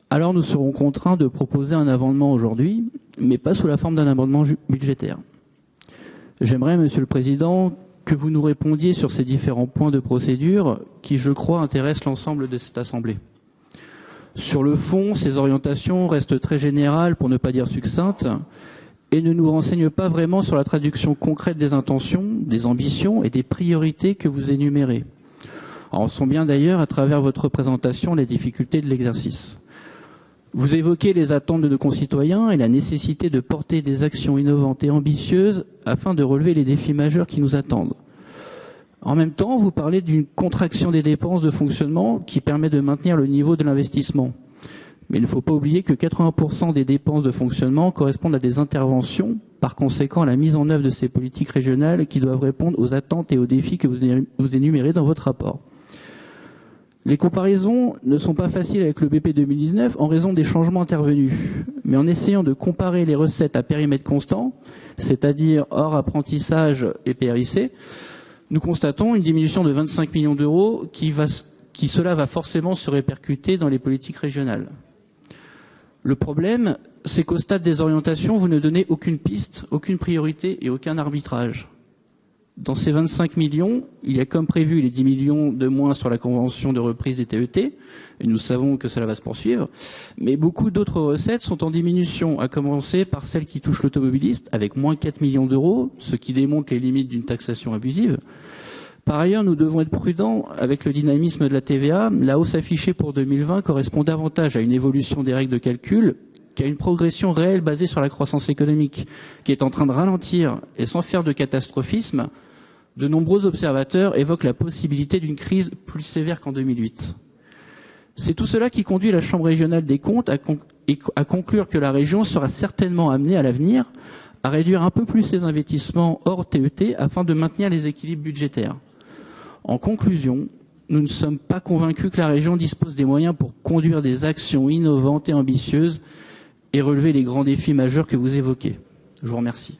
Alors nous serons contraints de proposer un amendement aujourd'hui, mais pas sous la forme d'un amendement budgétaire. J'aimerais, Monsieur le Président, que vous nous répondiez sur ces différents points de procédure qui, je crois, intéressent l'ensemble de cette Assemblée. Sur le fond, ces orientations restent très générales, pour ne pas dire succinctes, et ne nous renseignent pas vraiment sur la traduction concrète des intentions, des ambitions et des priorités que vous énumérez. Alors, on sent bien d'ailleurs, à travers votre présentation, les difficultés de l'exercice. Vous évoquez les attentes de nos concitoyens et la nécessité de porter des actions innovantes et ambitieuses afin de relever les défis majeurs qui nous attendent. En même temps, vous parlez d'une contraction des dépenses de fonctionnement qui permet de maintenir le niveau de l'investissement. Mais il ne faut pas oublier que 80% des dépenses de fonctionnement correspondent à des interventions, par conséquent à la mise en œuvre de ces politiques régionales qui doivent répondre aux attentes et aux défis que vous énumérez dans votre rapport. Les comparaisons ne sont pas faciles avec le BP 2019 en raison des changements intervenus. Mais en essayant de comparer les recettes à périmètre constant, c'est-à-dire hors apprentissage et PRIC, nous constatons une diminution de 25 millions d'euros qui cela va forcément se répercuter dans les politiques régionales. Le problème, c'est qu'au stade des orientations, vous ne donnez aucune piste, aucune priorité et aucun arbitrage. Dans ces 25 millions, il y a comme prévu les 10 millions de moins sur la convention de reprise des TET, et nous savons que cela va se poursuivre, mais beaucoup d'autres recettes sont en diminution, à commencer par celles qui touchent l'automobiliste, avec moins 4 millions d'euros, ce qui démontre les limites d'une taxation abusive. Par ailleurs, nous devons être prudents avec le dynamisme de la TVA. La hausse affichée pour 2020 correspond davantage à une évolution des règles de calcul qu'à une progression réelle basée sur la croissance économique, qui est en train de ralentir, et sans faire de catastrophisme, de nombreux observateurs évoquent la possibilité d'une crise plus sévère qu'en 2008. C'est tout cela qui conduit la Chambre régionale des comptes à conclure que la région sera certainement amenée à l'avenir à réduire un peu plus ses investissements hors TET afin de maintenir les équilibres budgétaires. En conclusion, nous ne sommes pas convaincus que la région dispose des moyens pour conduire des actions innovantes et ambitieuses et relever les grands défis majeurs que vous évoquez. Je vous remercie.